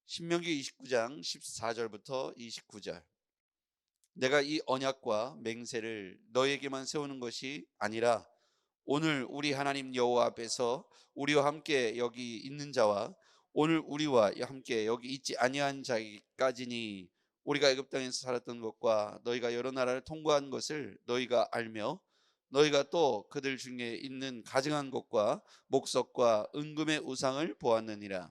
신명기 29장 14절부터 29절. 내가 이 언약과 맹세를 너에게만 세우는 것이 아니라 오늘 우리 하나님 여호와 앞에서 우리와 함께 여기 있는 자와 오늘 우리와 함께 여기 있지 아니한 자까지니 우리가 애굽 땅에서 살았던 것과 너희가 여러 나라를 통과한 것을 너희가 알며 너희가 또 그들 중에 있는 가증한 것과 목석과 은금의 우상을 보았느니라.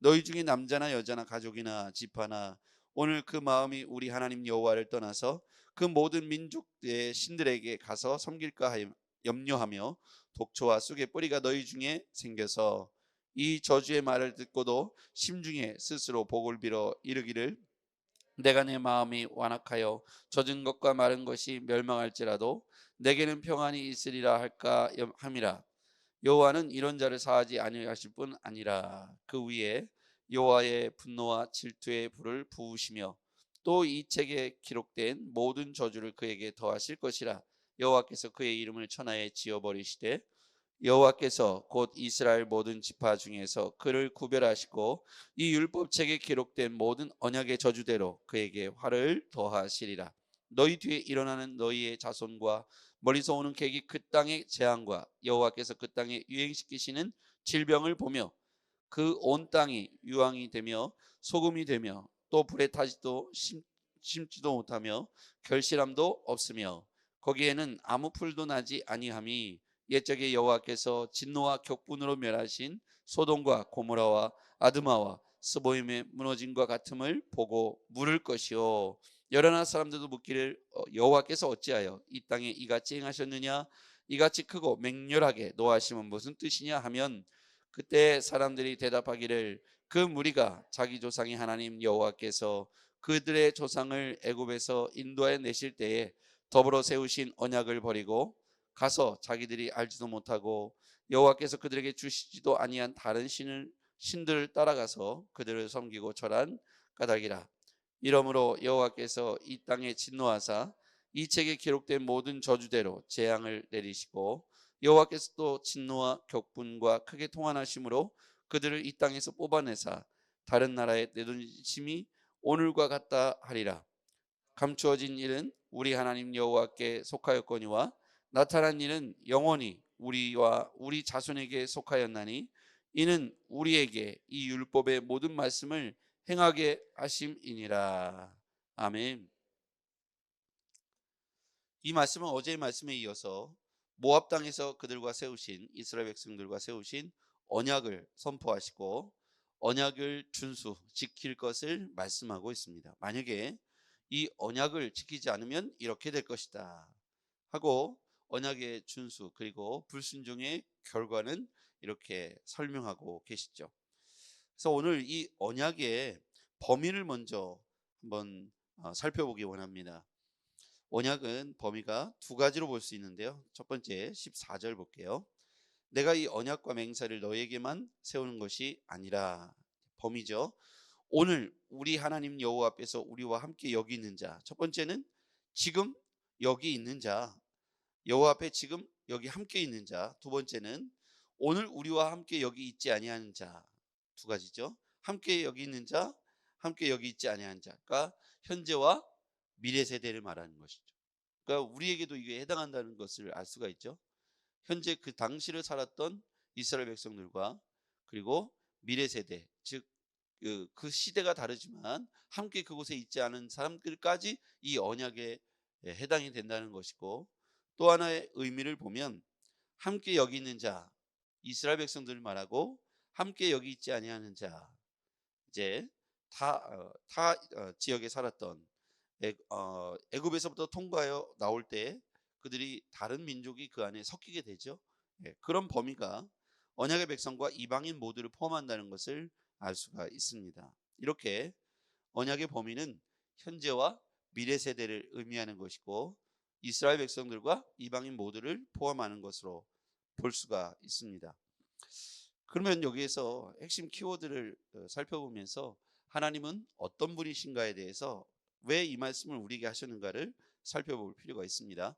너희 중에 남자나 여자나 가족이나 지파나 오늘 그 마음이 우리 하나님 여호와를 떠나서 그 모든 민족의 신들에게 가서 섬길까 하여 염려하며 독초와 쑥의 뿌리가 너희 중에 생겨서 이 저주의 말을 듣고도 심중에 스스로 복을 빌어 이르기를 내가 내 마음이 완악하여 젖은 것과 마른 것이 멸망할지라도 내게는 평안이 있으리라 할까 함이라. 여호와는 이런 자를 사하지 아니하실 뿐 아니라 그 위에 여호와의 분노와 질투의 불을 부으시며 또 이 책에 기록된 모든 저주를 그에게 더하실 것이라. 여호와께서 그의 이름을 천하에 지어버리시되 여호와께서 곧 이스라엘 모든 지파 중에서 그를 구별하시고 이 율법책에 기록된 모든 언약의 저주대로 그에게 화를 더하시리라. 너희 뒤에 일어나는 너희의 자손과 멀리서 오는 객이 그 땅의 재앙과 여호와께서 그 땅에 유행시키시는 질병을 보며 그 온 땅이 유황이 되며 소금이 되며 또 불에 타지도 심지도 못하며 결실함도 없으며 거기에는 아무 풀도 나지 아니함이 옛적에 여호와께서 진노와 격분으로 멸하신 소돔과 고모라와 아드마와 스보임의 무너짐과 같음을 보고 물을 것이요. 여러 나라 사람들도 묻기를 여호와께서 어찌하여 이 땅에 이같이 행하셨느냐, 이같이 크고 맹렬하게 노하심은 무슨 뜻이냐 하면 그때 사람들이 대답하기를 그 무리가 자기 조상의 하나님 여호와께서 그들의 조상을 애굽에서 인도해 내실 때에 더불어 세우신 언약을 버리고 가서 자기들이 알지도 못하고 여호와께서 그들에게 주시지도 아니한 다른 신들을 따라가서 그들을 섬기고 절한 까닭이라. 이러므로 여호와께서 이 땅에 진노하사 이 책에 기록된 모든 저주대로 재앙을 내리시고 여호와께서 또 진노와 격분과 크게 통한하심으로 그들을 이 땅에서 뽑아내사 다른 나라에 내던짐이 오늘과 같다 하리라. 감추어진 일은 우리 하나님 여호와께 속하였거니와 나타난 일은 영원히 우리와 우리 자손에게 속하였나니 이는 우리에게 이 율법의 모든 말씀을 행하게 하심이니라. 아멘. 이 말씀은 어제의 말씀에 이어서 모압 땅에서 그들과 세우신 이스라엘 백성들과 세우신 언약을 선포하시고 언약을 준수 지킬 것을 말씀하고 있습니다. 만약에 이 언약을 지키지 않으면 이렇게 될 것이다 하고 언약의 준수 그리고 불순종의 결과는 이렇게 설명하고 계시죠. 그래서 오늘 이 언약의 범위를 먼저 한번 살펴보기 원합니다. 언약은 범위가 두 가지로 볼 수 있는데요. 첫 번째 14절 볼게요. 내가 이 언약과 맹세를 너에게만 세우는 것이 아니라 범위죠. 오늘 우리 하나님 여호와 앞에서 우리와 함께 여기 있는 자. 첫 번째는 지금 여기 있는 자. 여호와 앞에 지금 여기 함께 있는 자. 두 번째는 오늘 우리와 함께 여기 있지 아니하는 자. 두 가지죠. 함께 여기 있는 자, 함께 여기 있지 아니하는 자. 그러니까 현재와 미래 세대를 말하는 것이죠. 그러니까 우리에게도 이게 해당한다는 것을 알 수가 있죠. 현재 그 당시를 살았던 이스라엘 백성들과 그리고 미래 세대, 즉 그 시대가 다르지만 함께 그곳에 있지 않은 사람들까지 이 언약에 해당이 된다는 것이고, 또 하나의 의미를 보면 함께 여기 있는 자, 이스라엘 백성들을 말하고 함께 여기 있지 아니하는 자, 이제 타 지역에 살았던 애굽에서부터 통과하여 나올 때 그들이 다른 민족이 그 안에 섞이게 되죠. 그런 범위가 언약의 백성과 이방인 모두를 포함한다는 것을 알 수가 있습니다. 이렇게 언약의 범위는 현재와 미래 세대를 의미하는 것이고 이스라엘 백성들과 이방인 모두를 포함하는 것으로 볼 수가 있습니다. 그러면 여기에서 핵심 키워드를 살펴보면서 하나님은 어떤 분이신가에 대해서 왜 이 말씀을 우리에게 하셨는가를 살펴볼 필요가 있습니다.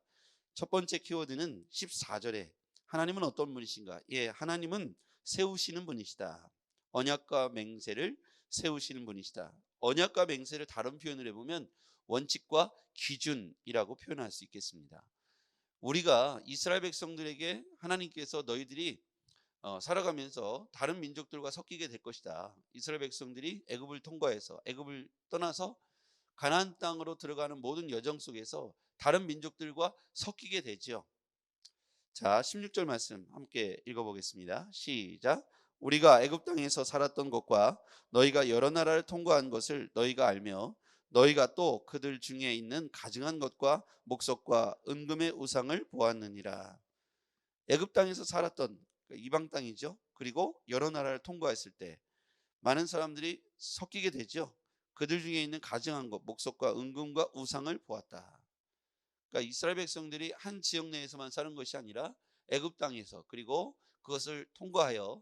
첫 번째 키워드는 14절에 하나님은 어떤 분이신가? 예, 하나님은 세우시는 분이시다. 언약과 맹세를 세우시는 분이시다. 언약과 맹세를 다른 표현을 해보면 원칙과 기준이라고 표현할 수 있겠습니다. 우리가 이스라엘 백성들에게 하나님께서 너희들이 살아가면서 다른 민족들과 섞이게 될 것이다. 이스라엘 백성들이 애굽을 통과해서 애굽을 떠나서 가나안 땅으로 들어가는 모든 여정 속에서 다른 민족들과 섞이게 되죠. 자, 16절 말씀 함께 읽어보겠습니다. 시작. 우리가 애굽 땅에서 살았던 것과 너희가 여러 나라를 통과한 것을 너희가 알며 너희가 또 그들 중에 있는 가증한 것과 목석과 은금의 우상을 보았느니라. 애굽 땅에서 살았던 이방 땅이죠. 그리고 여러 나라를 통과했을 때 많은 사람들이 섞이게 되죠. 그들 중에 있는 가증한 것, 목석과 은금과 우상을 보았다. 그러니까 이스라엘 백성들이 한 지역 내에서만 사는 것이 아니라 애굽 땅에서, 그리고 그것을 통과하여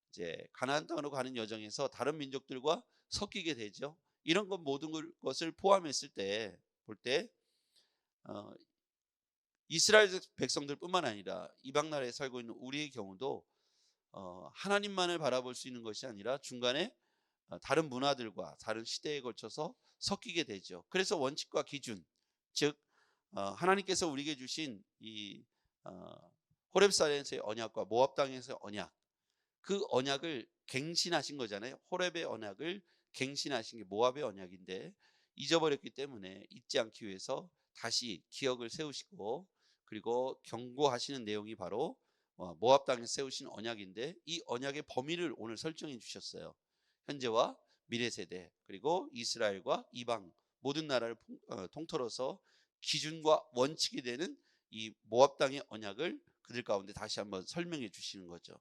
이제 가나안 땅으로 가는 여정에서 다른 민족들과 섞이게 되죠. 이런 것 모든 것을 포함했을 때 볼 때 이스라엘 백성들뿐만 아니라 이방 나라에 살고 있는 우리의 경우도 하나님만을 바라볼 수 있는 것이 아니라 중간에 다른 문화들과 다른 시대에 걸쳐서 섞이게 되죠. 그래서 원칙과 기준, 즉 하나님께서 우리에게 주신 이 호렙산에서의 언약과 모압 땅에서의 언약, 그 언약을 갱신하신 거잖아요. 호렙의 언약을 갱신하신 게 모압의 언약인데 잊어버렸기 때문에 잊지 않기 위해서 다시 기억을 세우시고, 그리고 경고하시는 내용이 바로 모압 땅에 세우신 언약인데, 이 언약의 범위를 오늘 설정해 주셨어요. 현재와 미래 세대, 그리고 이스라엘과 이방 모든 나라를 통틀어서 기준과 원칙이 되는 이 모압 땅의 언약을 그들 가운데 다시 한번 설명해 주시는 거죠.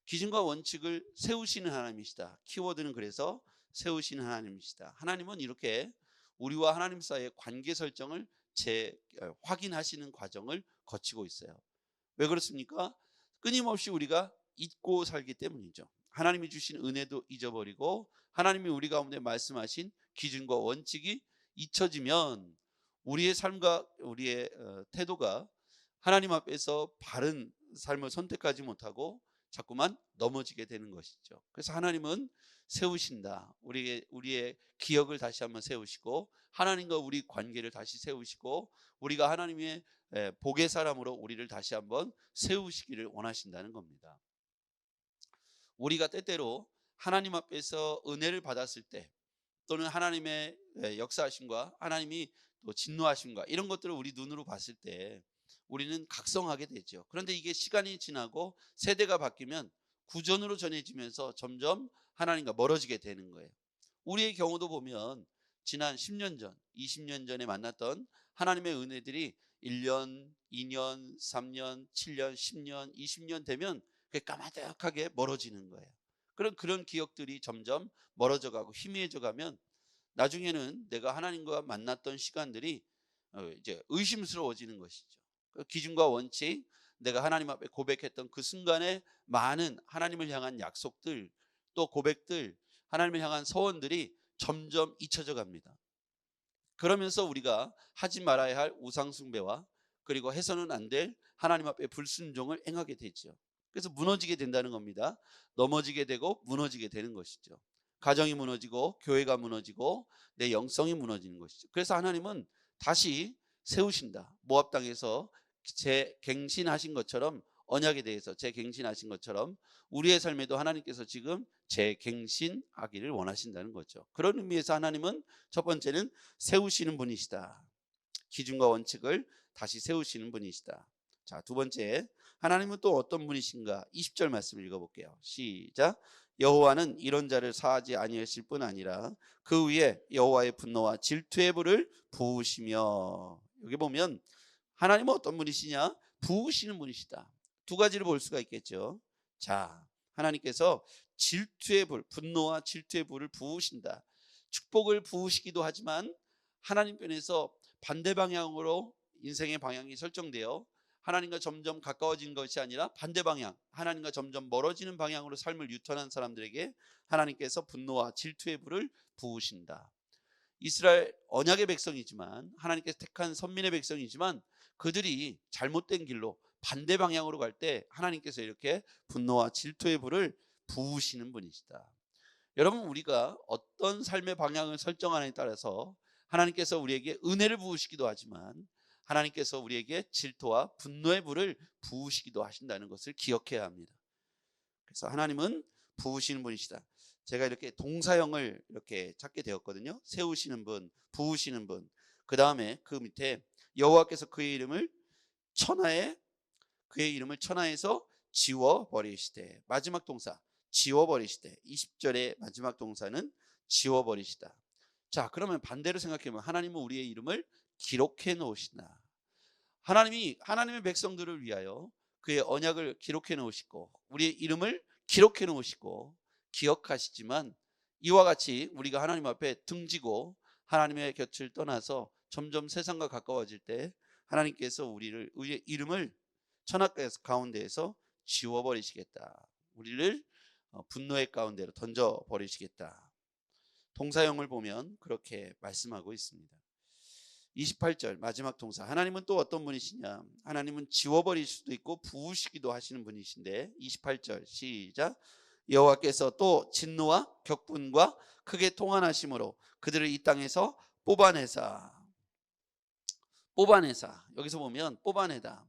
기준과 원칙을 세우시는 하나님이시다. 키워드는 그래서 세우시는 하나님이시다. 하나님은 이렇게 우리와 하나님 사이의 관계 설정을 확인하시는 과정을 거치고 있어요. 왜 그렇습니까? 끊임없이 우리가 잊고 살기 때문이죠. 하나님이 주신 은혜도 잊어버리고 하나님이 우리 가운데 말씀하신 기준과 원칙이 잊혀지면 우리의 삶과 우리의 태도가 하나님 앞에서 바른 삶을 선택하지 못하고 자꾸만 넘어지게 되는 것이죠. 그래서 하나님은 세우신다. 우리의 기억을 다시 한번 세우시고 하나님과 우리 관계를 다시 세우시고 우리가 하나님의 복의 사람으로 우리를 다시 한번 세우시기를 원하신다는 겁니다. 우리가 때때로 하나님 앞에서 은혜를 받았을 때, 또는 하나님의 역사하심과 하나님이 또 진노하심과 이런 것들을 우리 눈으로 봤을 때 우리는 각성하게 되죠. 그런데 이게 시간이 지나고 세대가 바뀌면 구전으로 전해지면서 점점 하나님과 멀어지게 되는 거예요. 우리의 경우도 보면 지난 10년 전, 20년 전에 만났던 하나님의 은혜들이 1년, 2년, 3년, 7년, 10년, 20년 되면 그게 까마득하게 멀어지는 거예요. 그런 기억들이 점점 멀어져 가고 희미해져 가면 나중에는 내가 하나님과 만났던 시간들이 이제 의심스러워지는 것이죠. 그 기준과 원칙, 내가 하나님 앞에 고백했던 그 순간에 많은 하나님을 향한 약속들, 또 고백들, 하나님을 향한 서원들이 점점 잊혀져 갑니다. 그러면서 우리가 하지 말아야 할 우상 숭배와 그리고 해서는 안 될 하나님 앞에 불순종을 행하게 되죠. 그래서 무너지게 된다는 겁니다. 넘어지게 되고 무너지게 되는 것이죠. 가정이 무너지고 교회가 무너지고 내 영성이 무너지는 것이죠. 그래서 하나님은 다시 세우신다. 모압 땅에서 재갱신하신 것처럼, 언약에 대해서 재갱신하신 것처럼 우리의 삶에도 하나님께서 지금 재갱신하기를 원하신다는 거죠. 그런 의미에서 하나님은 첫 번째는 세우시는 분이시다. 기준과 원칙을 다시 세우시는 분이시다. 자, 두 번째, 하나님은 또 어떤 분이신가? 20절 말씀 읽어볼게요. 시작. 여호와는 이런 자를 사하지 아니하실 뿐 아니라 그 위에 여호와의 분노와 질투의 불을 부으시며. 여기 보면 하나님은 어떤 분이시냐? 부으시는 분이시다. 두 가지를 볼 수가 있겠죠. 자, 하나님께서 질투의 불, 분노와 질투의 불을 부으신다. 축복을 부으시기도 하지만 하나님 편에서 반대 방향으로 인생의 방향이 설정되어 하나님과 점점 가까워진 것이 아니라 반대 방향, 하나님과 점점 멀어지는 방향으로 삶을 유턴한 사람들에게 하나님께서 분노와 질투의 불을 부으신다. 이스라엘 언약의 백성이지만, 하나님께서 택한 선민의 백성이지만 그들이 잘못된 길로 반대 방향으로 갈 때 하나님께서 이렇게 분노와 질투의 불을 부으시는 분이시다. 여러분, 우리가 어떤 삶의 방향을 설정하느냐에 따라서 하나님께서 우리에게 은혜를 부으시기도 하지만 하나님께서 우리에게 질투와 분노의 불을 부으시기도 하신다는 것을 기억해야 합니다. 그래서 하나님은 부으시는 분이시다. 제가 이렇게 동사형을 이렇게 찾게 되었거든요. 세우시는 분, 부으시는 분. 그 다음에 그 밑에 여호와께서 그의 이름을 천하에서 지워 버리시되, 마지막 동사 지워 버리시되, 20절의 마지막 동사는 지워 버리시다. 자, 그러면 반대로 생각해보면 하나님은 우리의 이름을 기록해 놓으시나. 하나님이 하나님의 백성들을 위하여 그의 언약을 기록해 놓으시고 우리의 이름을 기록해 놓으시고 기억하시지만, 이와 같이 우리가 하나님 앞에 등지고 하나님의 곁을 떠나서 점점 세상과 가까워질 때 하나님께서 우리의 이름을 천하 가운데에서 지워버리시겠다. 우리를 분노의 가운데로 던져버리시겠다. 동사형을 보면 그렇게 말씀하고 있습니다. 28절 마지막 동사, 하나님은 또 어떤 분이시냐. 하나님은 지워버릴 수도 있고 부으시기도 하시는 분이신데, 28절 시작. 여호와께서 또 진노와 격분과 크게 통한하심으로 그들을 이 땅에서 뽑아내사. 여기서 보면 뽑아내다.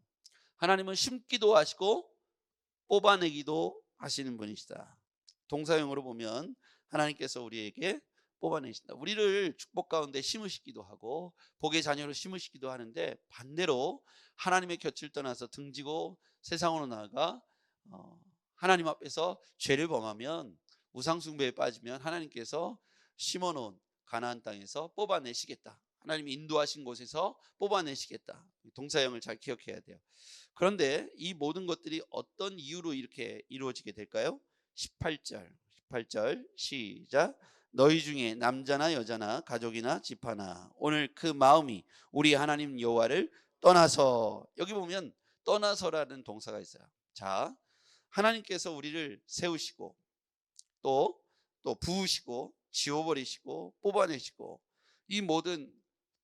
하나님은 심기도 하시고 뽑아내기도 하시는 분이시다. 동사형으로 보면 하나님께서 우리에게 뽑아내신다. 우리를 축복 가운데 심으시기도 하고 복의 자녀로 심으시기도 하는데, 반대로 하나님의 곁을 떠나서 등지고 세상으로 나아가 하나님 앞에서 죄를 범하면, 우상 숭배에 빠지면 하나님께서 심어놓은 가나안 땅에서 뽑아내시겠다. 하나님이 인도하신 곳에서 뽑아내시겠다. 동사형을 잘 기억해야 돼요. 그런데 이 모든 것들이 어떤 이유로 이렇게 이루어지게 될까요? 18절 시작. 너희 중에 남자나 여자나 가족이나 집하나 오늘 그 마음이 우리 하나님 여호와를 떠나서. 여기 보면 떠나서라는 동사가 있어요. 자, 하나님께서 우리를 세우시고 또 부으시고 지워버리시고 뽑아내시고, 이 모든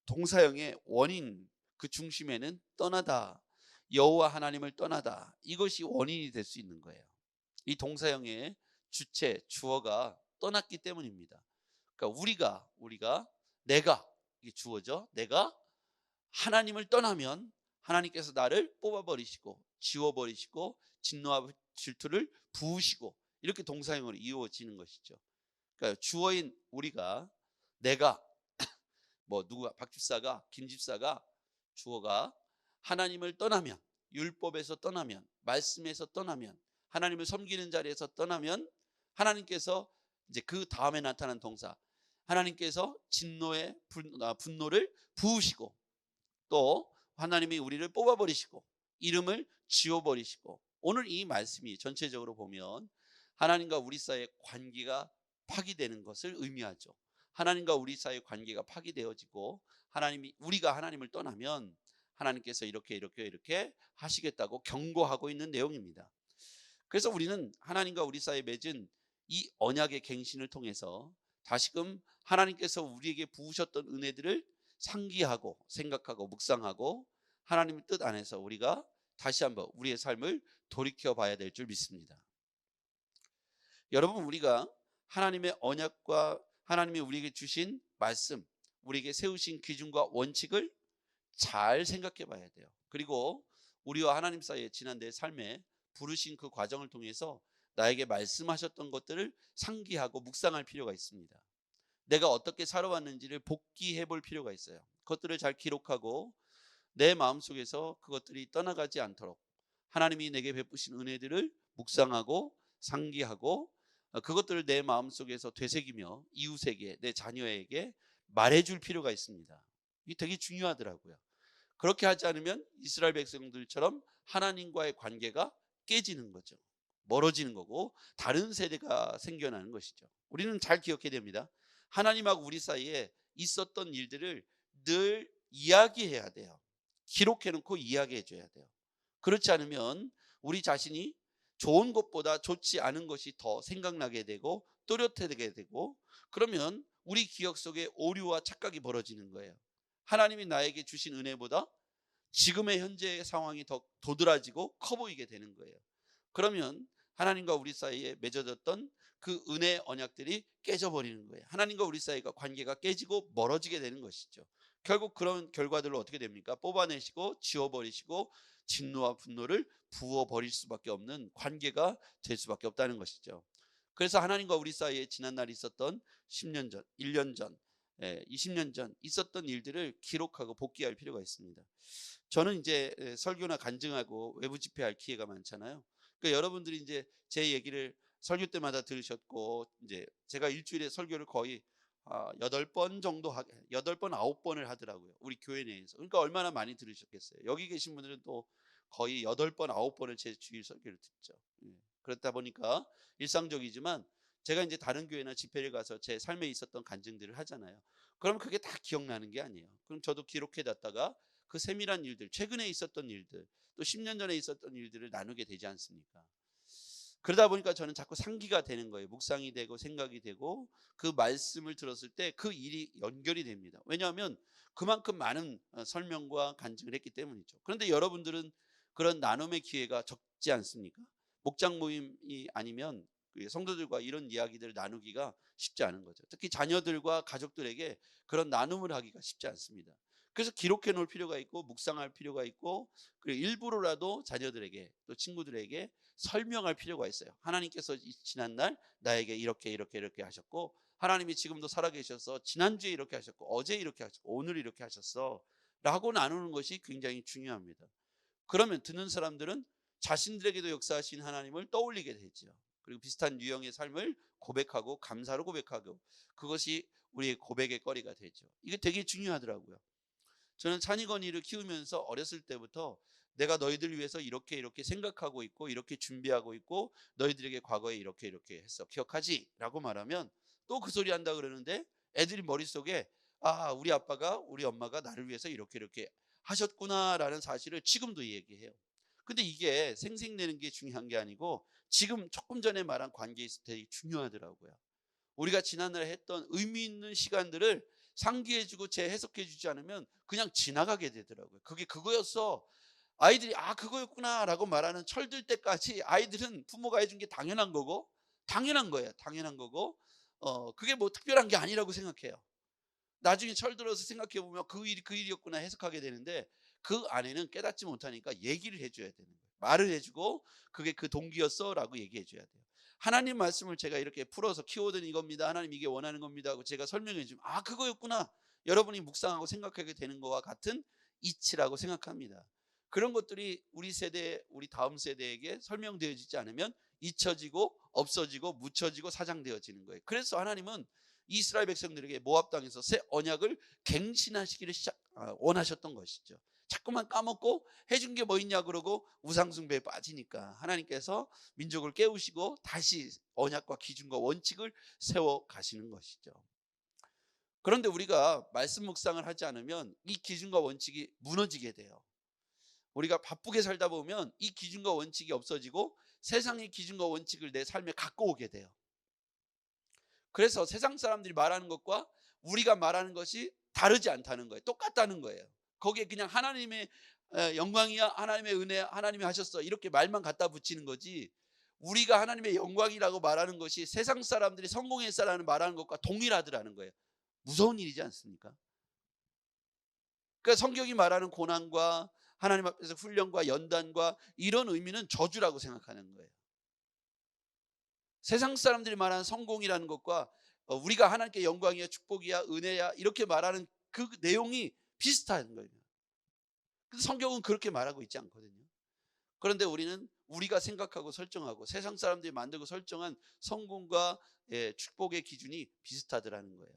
동사형의 원인, 그 중심에는 떠나다, 여호와 하나님을 떠나다, 이것이 원인이 될 수 있는 거예요. 이 동사형의 주체, 주어가 떠났기 때문입니다. 그러니까 내가, 이게 주어죠. 내가 하나님을 떠나면 하나님께서 나를 뽑아버리시고 지워버리시고 진노와 질투를 부으시고, 이렇게 동사형으로 이루어지는 것이죠. 그러니까 주어인 우리가, 내가, 박 집사가, 김 집사가, 주어가 하나님을 떠나면, 율법에서 떠나면, 말씀에서 떠나면, 하나님을 섬기는 자리에서 떠나면 하나님께서 이제 그 다음에 나타난 동사, 하나님께서 진노의 분노를 부으시고 또 하나님이 우리를 뽑아버리시고 이름을 지워버리시고, 오늘 이 말씀이 전체적으로 보면 하나님과 우리 사이의 관계가 파기되는 것을 의미하죠. 하나님과 우리 사이의 관계가 파기되어지고 우리가 하나님을 떠나면 하나님께서 이렇게 하시겠다고 경고하고 있는 내용입니다. 그래서 우리는 하나님과 우리 사이에 맺은 이 언약의 갱신을 통해서 다시금 하나님께서 우리에게 부으셨던 은혜들을 상기하고 생각하고 묵상하고 하나님의 뜻 안에서 우리가 다시 한번 우리의 삶을 돌이켜 봐야 될 줄 믿습니다. 여러분, 우리가 하나님의 언약과 하나님이 우리에게 주신 말씀, 우리에게 세우신 기준과 원칙을 잘 생각해 봐야 돼요. 그리고 우리와 하나님 사이에 지난 내 삶에 부르신 그 과정을 통해서 나에게 말씀하셨던 것들을 상기하고 묵상할 필요가 있습니다. 내가 어떻게 살아왔는지를 복기해 볼 필요가 있어요. 그것들을 잘 기록하고 내 마음속에서 그것들이 떠나가지 않도록 하나님이 내게 베푸신 은혜들을 묵상하고 상기하고 그것들을 내 마음속에서 되새기며 이웃에게, 내 자녀에게 말해줄 필요가 있습니다. 이게 되게 중요하더라고요. 그렇게 하지 않으면 이스라엘 백성들처럼 하나님과의 관계가 깨지는 거죠. 멀어지는 거고 다른 세대가 생겨나는 것이죠. 우리는 잘 기억해야 됩니다. 하나님하고 우리 사이에 있었던 일들을 늘 이야기해야 돼요. 기록해놓고 이야기해 줘야 돼요. 그렇지 않으면 우리 자신이 좋은 것보다 좋지 않은 것이 더 생각나게 되고 또렷하게 되고, 그러면 우리 기억 속에 오류와 착각이 벌어지는 거예요. 하나님이 나에게 주신 은혜보다 지금의 현재의 상황이 더 도드라지고 커 보이게 되는 거예요. 그러면 하나님과 우리 사이에 맺어졌던 그 은혜 언약들이 깨져버리는 거예요. 하나님과 우리 사이가 관계가 깨지고 멀어지게 되는 것이죠. 결국 그런 결과들로 어떻게 됩니까? 뽑아내시고 지워버리시고 진노와 분노를 부어버릴 수밖에 없는 관계가 될 수밖에 없다는 것이죠. 그래서 하나님과 우리 사이에 지난날 있었던 10년 전, 1년 전, 20년 전 있었던 일들을 기록하고 복귀할 필요가 있습니다. 저는 이제 설교나 간증하고 외부 집회할 기회가 많잖아요. 그러니까 여러분들이 이제 제 얘기를 설교 때마다 들으셨고, 이제 제가 일주일에 설교를 거의 8번 정도 8번 9번을 하더라고요. 우리 교회 내에서. 그러니까 얼마나 많이 들으셨겠어요. 여기 계신 분들은 또 거의 8번 9번을 제 주일 설교를 듣죠. 예. 그렇다 보니까 일상적이지만 제가 이제 다른 교회나 집회를 가서 제 삶에 있었던 간증들을 하잖아요. 그럼 그게 다 기억나는 게 아니에요. 그럼 저도 기록해 놨다가 그 세밀한 일들, 최근에 있었던 일들, 또 10년 전에 있었던 일들을 나누게 되지 않습니까? 그러다 보니까 저는 자꾸 상기가 되는 거예요. 묵상이 되고 생각이 되고 그 말씀을 들었을 때 그 일이 연결이 됩니다. 왜냐하면 그만큼 많은 설명과 간증을 했기 때문이죠. 그런데 여러분들은 그런 나눔의 기회가 적지 않습니까? 목장 모임이 아니면 그 성도들과 이런 이야기들을 나누기가 쉽지 않은 거죠. 특히 자녀들과 가족들에게 그런 나눔을 하기가 쉽지 않습니다. 그래서 기록해 놓을 필요가 있고 묵상할 필요가 있고, 그리고 일부러라도 자녀들에게 또 친구들에게 설명할 필요가 있어요. 하나님께서 지난날 나에게 이렇게 하셨고, 하나님이 지금도 살아계셔서 지난주에 이렇게 하셨고, 어제 이렇게 하셨고, 오늘 이렇게 하셨어 라고 나누는 것이 굉장히 중요합니다. 그러면 듣는 사람들은 자신들에게도 역사하신 하나님을 떠올리게 되죠. 그리고 비슷한 유형의 삶을 고백하고 감사로 고백하고, 그것이 우리의 고백의 거리가 되죠. 이게 되게 중요하더라고요. 저는 찬이건이를 키우면서 어렸을 때부터 내가 너희들 위해서 이렇게 생각하고 있고 이렇게 준비하고 있고 너희들에게 과거에 이렇게 했어 기억하지? 라고 말하면 또 그 소리 한다 그러는데, 애들이 머릿속에 우리 아빠가 우리 엄마가 나를 위해서 이렇게 하셨구나라는 사실을 지금도 얘기해요. 근데 이게 생색내는 게 중요한 게 아니고 지금 조금 전에 말한 관계에 있어 되게 중요하더라고요. 우리가 지난날에 했던 의미 있는 시간들을 상기해주고 재해석해주지 않으면 그냥 지나가게 되더라고요. 그게 그거였어. 아이들이 그거였구나라고 말하는 철들 때까지 아이들은 부모가 해준 게 당연한 거고, 당연한 거예요. 당연한 거고, 그게 뭐 특별한 게 아니라고 생각해요. 나중에 철들어서 생각해 보면 그 일이 그 일이었구나 해석하게 되는데, 그 안에는 깨닫지 못하니까 얘기를 해줘야 되는 거예요. 말을 해주고 그게 그 동기였어라고 얘기해 줘야 돼요. 하나님 말씀을 제가 이렇게 풀어서 키워드는 이겁니다, 하나님 이게 원하는 겁니다 하고 제가 설명해 주면 그거였구나, 여러분이 묵상하고 생각하게 되는 거와 같은 이치라고 생각합니다. 그런 것들이 우리 세대, 우리 다음 세대에게 설명되어지지 않으면 잊혀지고 없어지고 묻혀지고 사장되어지는 거예요. 그래서 하나님은 이스라엘 백성들에게 모압 땅에서 새 언약을 갱신하시기를 원하셨던 것이죠. 자꾸만 까먹고 해준 게 뭐 있냐 그러고 우상숭배에 빠지니까 하나님께서 민족을 깨우시고 다시 언약과 기준과 원칙을 세워 가시는 것이죠. 그런데 우리가 말씀 묵상을 하지 않으면 이 기준과 원칙이 무너지게 돼요. 우리가 바쁘게 살다 보면 이 기준과 원칙이 없어지고 세상의 기준과 원칙을 내 삶에 갖고 오게 돼요. 그래서 세상 사람들이 말하는 것과 우리가 말하는 것이 다르지 않다는 거예요. 똑같다는 거예요. 거기에 그냥 하나님의 영광이야, 하나님의 은혜야, 하나님이 하셨어 이렇게 말만 갖다 붙이는 거지, 우리가 하나님의 영광이라고 말하는 것이 세상 사람들이 성공했어라는 말하는 것과 동일하더라는 거예요. 무서운 일이지 않습니까? 그러니까 성경이 말하는 고난과 하나님 앞에서 훈련과 연단과 이런 의미는 저주라고 생각하는 거예요. 세상 사람들이 말하는 성공이라는 것과 우리가 하나님께 영광이야, 축복이야, 은혜야 이렇게 말하는 그 내용이 비슷한 거예요. 근데 성경은 그렇게 말하고 있지 않거든요. 그런데 우리는 우리가 생각하고 설정하고 세상 사람들이 만들고 설정한 성공과 축복의 기준이 비슷하더라는 거예요.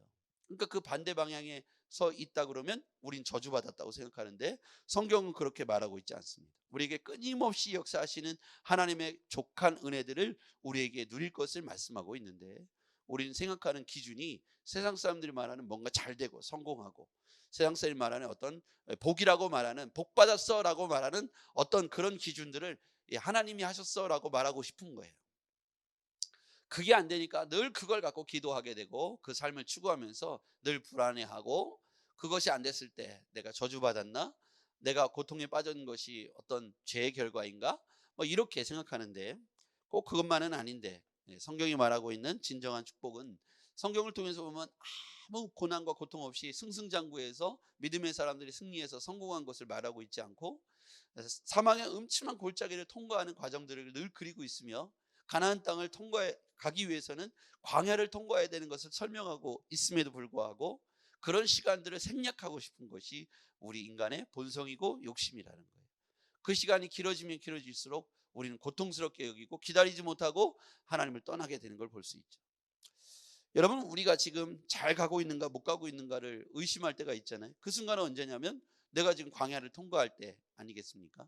그러니까 그 반대 방향에 서 있다 그러면 우린 저주받았다고 생각하는데, 성경은 그렇게 말하고 있지 않습니다. 우리에게 끊임없이 역사하시는 하나님의 족한 은혜들을 우리에게 누릴 것을 말씀하고 있는데, 우리는 생각하는 기준이 세상 사람들이 말하는 뭔가 잘되고 성공하고, 세상 사람들이 말하는 어떤 복이라고 말하는 복받았어 라고 말하는 어떤 그런 기준들을 하나님이 하셨어 라고 말하고 싶은 거예요. 그게 안 되니까 늘 그걸 갖고 기도하게 되고 그 삶을 추구하면서 늘 불안해하고, 그것이 안 됐을 때 내가 저주받았나? 내가 고통에 빠진 것이 어떤 죄의 결과인가? 뭐 이렇게 생각하는데, 꼭 그것만은 아닌데 성경이 말하고 있는 진정한 축복은 성경을 통해서 보면 아무 고난과 고통 없이 승승장구해서 믿음의 사람들이 승리해서 성공한 것을 말하고 있지 않고 사망의 음침한 골짜기를 통과하는 과정들을 늘 그리고 있으며 가나안 땅을 통과해 가기 위해서는 광야를 통과해야 되는 것을 설명하고 있음에도 불구하고 그런 시간들을 생략하고 싶은 것이 우리 인간의 본성이고 욕심이라는 거예요. 그 시간이 길어지면 길어질수록 우리는 고통스럽게 여기고 기다리지 못하고 하나님을 떠나게 되는 걸 볼 수 있죠. 여러분, 우리가 지금 잘 가고 있는가 못 가고 있는가를 의심할 때가 있잖아요. 그 순간은 언제냐면 내가 지금 광야를 통과할 때 아니겠습니까?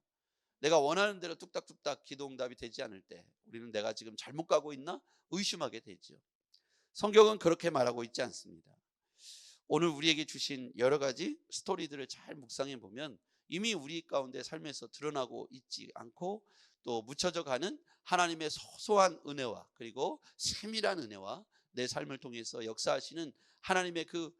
내가 원하는 대로 뚝딱뚝딱 기도응답이 되지 않을 때 우리는 내가 지금 잘못 가고 있나 의심하게 되죠. 성경은 그렇게 말하고 있지 않습니다. 오늘 우리에게 주신 여러 가지 스토리들을 잘 묵상해 보면 이미 우리 가운데 삶에서 드러나고 있지 않고 또 묻혀져 가는 하나님의 소소한 은혜와 그리고 세밀한 은혜와 내 삶을 통해서 역사하시는 하나님의 그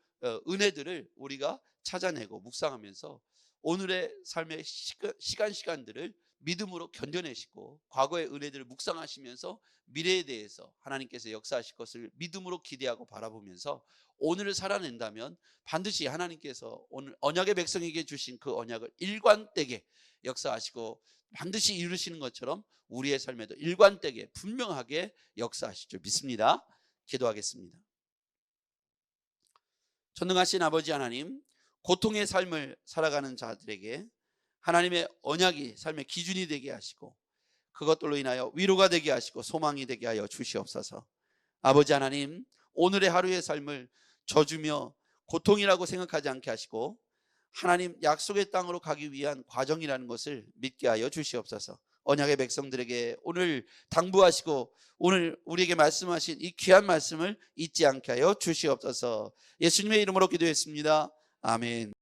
은혜들을 우리가 찾아내고 묵상하면서 오늘의 삶의 시간들을 믿음으로 견뎌내시고 과거의 은혜들을 묵상하시면서 미래에 대해서 하나님께서 역사하실 것을 믿음으로 기대하고 바라보면서 오늘을 살아낸다면 반드시 하나님께서 오늘 언약의 백성에게 주신 그 언약을 일관되게 역사하시고 반드시 이루시는 것처럼 우리의 삶에도 일관되게 분명하게 역사하실 줄 믿습니다. 기도하겠습니다. 전능하신 아버지 하나님, 고통의 삶을 살아가는 자들에게 하나님의 언약이 삶의 기준이 되게 하시고 그것들로 인하여 위로가 되게 하시고 소망이 되게 하여 주시옵소서. 아버지 하나님, 오늘의 하루의 삶을 져주며 고통이라고 생각하지 않게 하시고 하나님 약속의 땅으로 가기 위한 과정이라는 것을 믿게 하여 주시옵소서. 언약의 백성들에게 오늘 당부하시고 오늘 우리에게 말씀하신 이 귀한 말씀을 잊지 않게 하여 주시옵소서. 예수님의 이름으로 기도했습니다. 아멘.